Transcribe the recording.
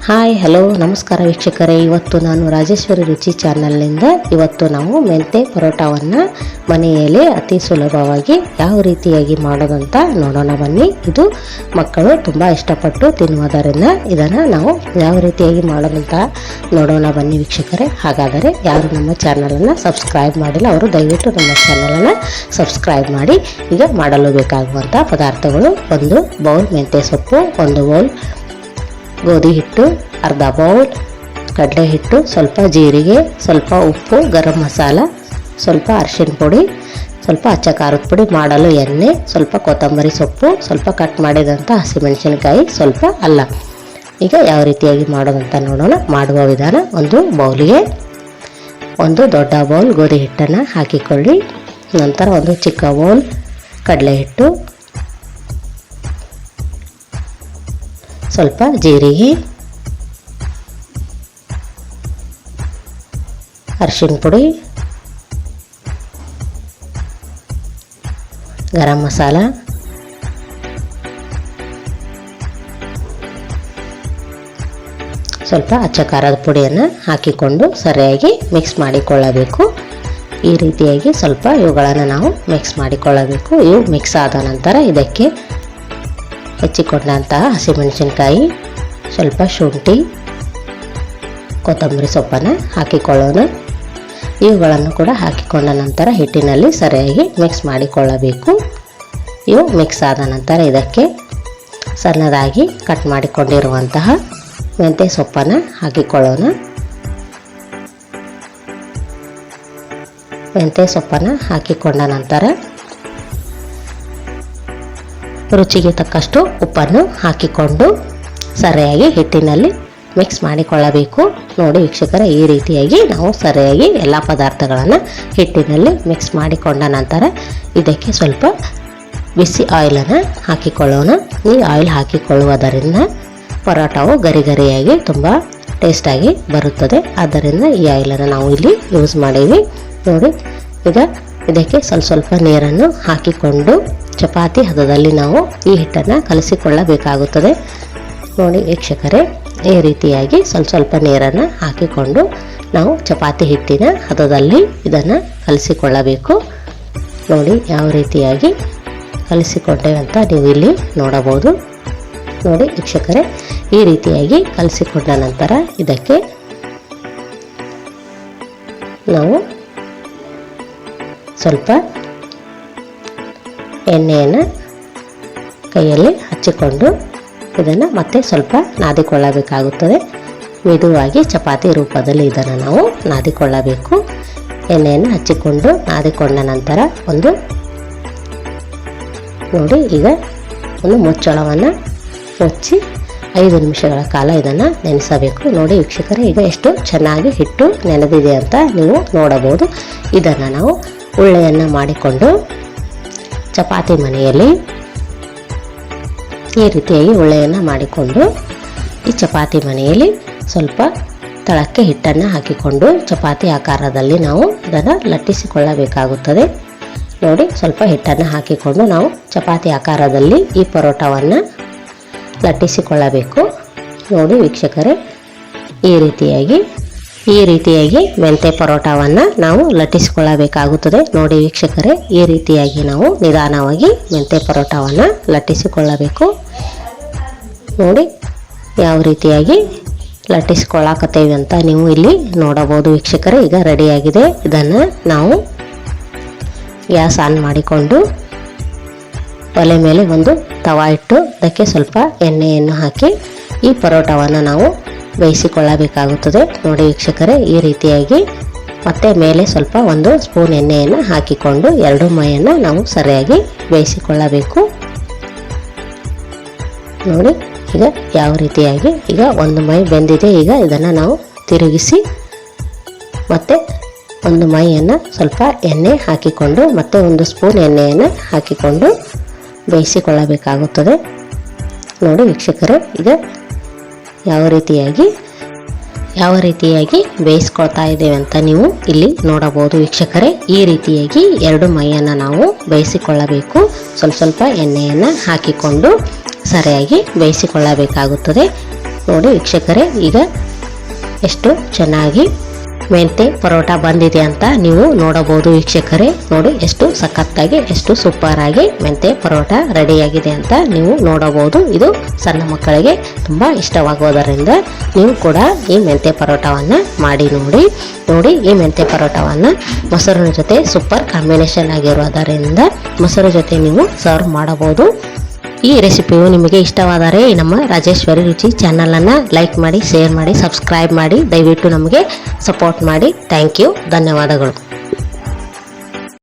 Hi hello ನಮಸ್ಕಾರ ವೀಕ್ಷಕರೇ, ಇವತ್ತು ನಾನು ರಾಜೇಶ್ವರಿ ರುಚಿ ಚಾನಲ್ನಿಂದ ಇವತ್ತು ನಾವು ಮೆಂತೆ ಪರೋಟವನ್ನು ಮನೆಯಲ್ಲಿ ಅತಿ ಸುಲಭವಾಗಿ ಯಾವ ರೀತಿಯಾಗಿ ಮಾಡೋದಂತ ನೋಡೋಣ ಬನ್ನಿ. ಇದು ಮಕ್ಕಳು ತುಂಬ ಇಷ್ಟಪಟ್ಟು ತಿನ್ನುವುದರಿಂದ ಇದನ್ನು ನಾವು ಯಾವ ರೀತಿಯಾಗಿ ಮಾಡೋದಂತ ನೋಡೋಣ ಬನ್ನಿ ವೀಕ್ಷಕರೇ. ಹಾಗಾದರೆ ಯಾರು ನಮ್ಮ ಚಾನಲನ್ನು ಸಬ್ಸ್ಕ್ರೈಬ್ ಮಾಡಿಲ್ಲ ಅವರು ದಯವಿಟ್ಟು ನಮ್ಮ ಚಾನಲನ್ನು ಸಬ್ಸ್ಕ್ರೈಬ್ ಮಾಡಿ. ಈಗ ಮಾಡಲು ಬೇಕಾಗುವಂಥ ಪದಾರ್ಥಗಳು: ಒಂದು ಬೌಲ್ ಮೆಂತೆ ಸೊಪ್ಪು, ಒಂದು ಬೌಲ್ ಗೋಧಿ ಹಿಟ್ಟು, ಅರ್ಧ ಬೌಲ್ ಕಡಲೆ ಹಿಟ್ಟು, ಸ್ವಲ್ಪ ಜೀರಿಗೆ, ಸ್ವಲ್ಪ ಉಪ್ಪು, ಗರಂ ಮಸಾಲ, ಸ್ವಲ್ಪ ಅರಿಶಿನ ಪುಡಿ, ಸ್ವಲ್ಪ ಅಚ್ಚ ಖಾರದ ಪುಡಿ, ಮಾಡಲು ಎಣ್ಣೆ, ಸ್ವಲ್ಪ ಕೊತ್ತಂಬರಿ ಸೊಪ್ಪು, ಸ್ವಲ್ಪ ಕಟ್ ಮಾಡಿದಂಥ ಹಸಿಮೆಣಸಿನಕಾಯಿ, ಸ್ವಲ್ಪ ಅಲ್ಲ. ಈಗ ಯಾವ ರೀತಿಯಾಗಿ ಮಾಡೋದಂತ ನೋಡೋಣ. ಮಾಡುವ ವಿಧಾನ: ಒಂದು ಬೌಲಿಗೆ ಒಂದು ದೊಡ್ಡ ಬೌಲ್ ಗೋಧಿ ಹಿಟ್ಟನ್ನು ಹಾಕಿಕೊಳ್ಳಿ. ನಂತರ ಒಂದು ಚಿಕ್ಕ ಬೌಲ್ ಕಡಲೆ ಹಿಟ್ಟು, ಸ್ವಲ್ಪ ಜೀರಿಗೆ, ಅರಿಶಿನ ಪುಡಿ, ಗರಂ ಮಸಾಲ, ಸ್ವಲ್ಪ ಅಚ್ಚ ಖಾರದ ಪುಡಿಯನ್ನು ಹಾಕಿಕೊಂಡು ಸರಿಯಾಗಿ ಮಿಕ್ಸ್ ಮಾಡಿಕೊಳ್ಳಬೇಕು. ಈ ರೀತಿಯಾಗಿ ಸ್ವಲ್ಪ ಇವುಗಳನ್ನು ನಾವು ಮಿಕ್ಸ್ ಮಾಡಿಕೊಳ್ಳಬೇಕು. ಇವು ಮಿಕ್ಸ್ ಆದ ನಂತರ ಇದಕ್ಕೆ ಹೆಚ್ಚಿಕೊಂಡಂತಹ ಹಸಿಮೆಣಸಿನಕಾಯಿ, ಸ್ವಲ್ಪ ಶುಂಠಿ, ಕೊತ್ತಂಬರಿ ಸೊಪ್ಪನ್ನು ಹಾಕಿಕೊಳ್ಳೋಣ. ಇವುಗಳನ್ನು ಕೂಡ ಹಾಕಿಕೊಂಡ ನಂತರ ಹಿಟ್ಟಿನಲ್ಲಿ ಸರಿಯಾಗಿ ಮಿಕ್ಸ್ ಮಾಡಿಕೊಳ್ಳಬೇಕು. ಇವು ಮಿಕ್ಸ್ ಆದ ನಂತರ ಇದಕ್ಕೆ ಸಣ್ಣದಾಗಿ ಕಟ್ ಮಾಡಿಕೊಂಡಿರುವಂತಹ ಮೆಂತ್ಯ ಸೊಪ್ಪನ್ನು ಹಾಕಿಕೊಳ್ಳೋಣ. ಮೆಂತ್ಯ ಸೊಪ್ಪನ್ನು ಹಾಕಿಕೊಂಡ ನಂತರ ರುಚಿಗೆ ತಕ್ಕಷ್ಟು ಉಪ್ಪನ್ನು ಹಾಕಿಕೊಂಡು ಸರಿಯಾಗಿ ಹಿಟ್ಟಿನಲ್ಲಿ ಮಿಕ್ಸ್ ಮಾಡಿಕೊಳ್ಳಬೇಕು. ನೋಡಿ ವೀಕ್ಷಕರೇ, ಈ ರೀತಿಯಾಗಿ ನಾವು ಸರಿಯಾಗಿ ಎಲ್ಲ ಪದಾರ್ಥಗಳನ್ನು ಹಿಟ್ಟಿನಲ್ಲಿ ಮಿಕ್ಸ್ ಮಾಡಿಕೊಂಡ ನಂತರ ಇದಕ್ಕೆ ಸ್ವಲ್ಪ ಬಿಸಿ ಆಯಿಲನ್ನು ಹಾಕಿಕೊಳ್ಳೋಣ. ಈ ಆಯಿಲ್ ಹಾಕಿಕೊಳ್ಳುವುದರಿಂದ ಪರೋಟವು ಗರಿ ಗರಿಯಾಗಿ ತುಂಬ ಟೇಸ್ಟಾಗಿ ಬರುತ್ತದೆ. ಆದ್ದರಿಂದ ಈ ಆಯಿಲನ್ನು ನಾವು ಇಲ್ಲಿ ಯೂಸ್ ಮಾಡೀವಿ. ನೋಡಿ, ಈಗ ಇದಕ್ಕೆ ಸ್ವಲ್ಪ ನೀರನ್ನು ಹಾಕಿಕೊಂಡು ಚಪಾತಿ ಹದದಲ್ಲಿ ನಾವು ಈ ಹಿಟ್ಟನ್ನು ಕಲಸಿಕೊಳ್ಳಬೇಕಾಗುತ್ತದೆ. ನೋಡಿ ವೀಕ್ಷಕರೇ, ಈ ರೀತಿಯಾಗಿ ಸ್ವಲ್ಪ ನೀರನ್ನು ಹಾಕಿಕೊಂಡು ನಾವು ಚಪಾತಿ ಹಿಟ್ಟಿನ ಹದದಲ್ಲಿ ಇದನ್ನು ಕಲಸಿಕೊಳ್ಳಬೇಕು. ನೋಡಿ ಯಾವ ರೀತಿಯಾಗಿ ಕಲಸಿಕೊಂಡೇವೆ ಅಂತ ನೀವು ಇಲ್ಲಿ ನೋಡಬಹುದು. ನೋಡಿ ವೀಕ್ಷಕರೇ, ಈ ರೀತಿಯಾಗಿ ಕಲಸಿಕೊಂಡ ನಂತರ ಇದಕ್ಕೆ ನಾವು ಸ್ವಲ್ಪ ಎಣ್ಣೆಯನ್ನು ಕೈಯಲ್ಲಿ ಹಚ್ಚಿಕೊಂಡು ಇದನ್ನು ಮತ್ತೆ ಸ್ವಲ್ಪ ನಾದಿಕೊಳ್ಳಬೇಕಾಗುತ್ತದೆ. ಮೆದುವಾಗಿ ಚಪಾತಿ ರೂಪದಲ್ಲಿ ಇದನ್ನು ನಾವು ನಾದಿಕೊಳ್ಳಬೇಕು. ಎಣ್ಣೆಯನ್ನು ಹಚ್ಚಿಕೊಂಡು ನಾದಿಕೊಂಡ ನಂತರ ನೋಡಿ ಈಗ ಒಂದು ಮುಚ್ಚಳವನ್ನು ಮುಚ್ಚಿ 5 ನಿಮಿಷಗಳ ಕಾಲ ಇದನ್ನು ನೆನೆಸಬೇಕು. ನೋಡಿ ವೀಕ್ಷಕರೇ, ಈಗ ಎಷ್ಟು ಚೆನ್ನಾಗಿ ಹಿಟ್ಟು ನೆನೆದಿದೆ ಅಂತ ನೀವು ನೋಡಬಹುದು. ಇದನ್ನು ನಾವು ಉಳ್ಳೆಯನ್ನು ಮಾಡಿಕೊಂಡು ಚಪಾತಿ ಮನೆಯಲ್ಲಿ ಈ ರೀತಿಯಾಗಿ ಉಳ್ಳೆಯನ್ನು ಮಾಡಿಕೊಂಡು ಈ ಚಪಾತಿ ಮನೆಯಲ್ಲಿ ಸ್ವಲ್ಪ ತಳಕ್ಕೆ ಹಿಟ್ಟನ್ನು ಹಾಕಿಕೊಂಡು ಚಪಾತಿ ಆಕಾರದಲ್ಲಿ ನಾವು ಇದನ್ನು ಲಟ್ಟಿಸಿಕೊಳ್ಳಬೇಕಾಗುತ್ತದೆ. ನೋಡಿ, ಸ್ವಲ್ಪ ಹಿಟ್ಟನ್ನು ಹಾಕಿಕೊಂಡು ನಾವು ಚಪಾತಿ ಆಕಾರದಲ್ಲಿ ಈ ಪರೋಟವನ್ನು ಲಟ್ಟಿಸಿಕೊಳ್ಳಬೇಕು. ನೋಡಿ ವೀಕ್ಷಕರೇ, ಈ ರೀತಿಯಾಗಿ ಮೆಂತೆ ಪರೋಟವನ್ನು ನಾವು ಲಟ್ಟಿಸಿಕೊಳ್ಳಬೇಕಾಗುತ್ತದೆ. ನೋಡಿ ವೀಕ್ಷಕರೇ, ಈ ರೀತಿಯಾಗಿ ನಾವು ನಿಧಾನವಾಗಿ ಮೆಂತೆ ಪರೋಟವನ್ನು ಲಟ್ಟಿಸಿಕೊಳ್ಳಬೇಕು. ನೋಡಿ ಯಾವ ರೀತಿಯಾಗಿ ಲಟ್ಟಿಸಿಕೊಳ್ಳಾಕತ್ತೇವೆ ಅಂತ ನೀವು ಇಲ್ಲಿ ನೋಡಬಹುದು ವೀಕ್ಷಕರೇ. ಈಗ ರೆಡಿಯಾಗಿದೆ. ಇದನ್ನು ನಾವು ಗ್ಯಾಸ್ ಆನ್ ಮಾಡಿಕೊಂಡು ಒಲೆ ಮೇಲೆ ಒಂದು ತವಾ ಇಟ್ಟು ಅದಕ್ಕೆ ಸ್ವಲ್ಪ ಎಣ್ಣೆಯನ್ನು ಹಾಕಿ ಈ ಪರೋಟವನ್ನು ನಾವು ಬೇಯಿಸಿಕೊಳ್ಳಬೇಕಾಗುತ್ತದೆ. ನೋಡಿ ವೀಕ್ಷಕರೇ, ಈ ರೀತಿಯಾಗಿ ಮತ್ತೆ ಮೇಲೆ ಸ್ವಲ್ಪ 1 ಸ್ಪೂನ್ ಎಣ್ಣೆಯನ್ನು ಹಾಕಿಕೊಂಡು 2 ಮೈಯನ್ನು ನಾವು ಸರಿಯಾಗಿ ಬೇಯಿಸಿಕೊಳ್ಳಬೇಕು. ನೋಡಿ ಈಗ ಯಾವ ರೀತಿಯಾಗಿ ಈಗ 1 ಮೈ ಬೆಂದಿದೆ. ಈಗ ಇದನ್ನು ನಾವು ತಿರುಗಿಸಿ ಮತ್ತೆ 1 ಮೈಯನ್ನು ಸ್ವಲ್ಪ ಎಣ್ಣೆ ಹಾಕಿಕೊಂಡು ಮತ್ತೆ 1 ಸ್ಪೂನ್ ಎಣ್ಣೆಯನ್ನು ಹಾಕಿಕೊಂಡು ಬೇಯಿಸಿಕೊಳ್ಳಬೇಕಾಗುತ್ತದೆ. ನೋಡಿ ವೀಕ್ಷಕರೇ, ಈಗ ಯಾವ ರೀತಿಯಾಗಿ ಬೇಯಿಸ್ಕೊಳ್ತಾ ಇದ್ದೇವೆ ಅಂತ ನೀವು ಇಲ್ಲಿ ನೋಡಬಹುದು ವೀಕ್ಷಕರೇ. ಈ ರೀತಿಯಾಗಿ 2 ಮೈಯನ್ನು ನಾವು ಬೇಯಿಸಿಕೊಳ್ಳಬೇಕು. ಸ್ವಲ್ಪ ಎಣ್ಣೆಯನ್ನು ಹಾಕಿಕೊಂಡು ಸರಿಯಾಗಿ ಬೇಯಿಸಿಕೊಳ್ಳಬೇಕಾಗುತ್ತದೆ. ನೋಡಿ ವೀಕ್ಷಕರೇ, ಈಗ ಎಷ್ಟು ಚೆನ್ನಾಗಿ ಮೆಂತೆ ಪರೋಟ ಬಂದಿದೆ ಅಂತ ನೀವು ನೋಡಬಹುದು ವೀಕ್ಷಕರೇ. ನೋಡಿ ಎಷ್ಟು ಸಖತ್ತಾಗಿ, ಎಷ್ಟು ಸೂಪರ್ ಆಗಿ ಮೆಂತೆ ಪರೋಟ ರೆಡಿಯಾಗಿದೆ ಅಂತ ನೀವು ನೋಡಬಹುದು. ಇದು ಸಣ್ಣ ಮಕ್ಕಳಿಗೆ ತುಂಬ ಇಷ್ಟವಾಗುವುದರಿಂದ ನೀವು ಕೂಡ ಈ ಮೆಂತೆ ಪರೋಟವನ್ನು ಮಾಡಿ ನೋಡಿ. ಈ ಮೆಂತೆ ಪರೋಟವನ್ನು ಮೊಸರಿನ ಜೊತೆ ಸೂಪರ್ ಕಾಂಬಿನೇಷನ್ ಆಗಿರೋದರಿಂದ ಮೊಸರು ಜೊತೆ ನೀವು ಸರ್ವ್ ಮಾಡಬಹುದು. ಈ ರೆಸಿಪಿಯು ನಿಮಗೆ ಇಷ್ಟವಾದರೆ ನಮ್ಮ ರಾಜೇಶ್ವರಿ ರುಚಿ ಚಾನಲನ್ನು ಲೈಕ್ ಮಾಡಿ, ಶೇರ್ ಮಾಡಿ, ಸಬ್ಸ್ಕ್ರೈಬ್ ಮಾಡಿ. ದಯವಿಟ್ಟು ನಮಗೆ ಸಪೋರ್ಟ್ ಮಾಡಿ. ಥ್ಯಾಂಕ್ ಯು, ಧನ್ಯವಾದಗಳು.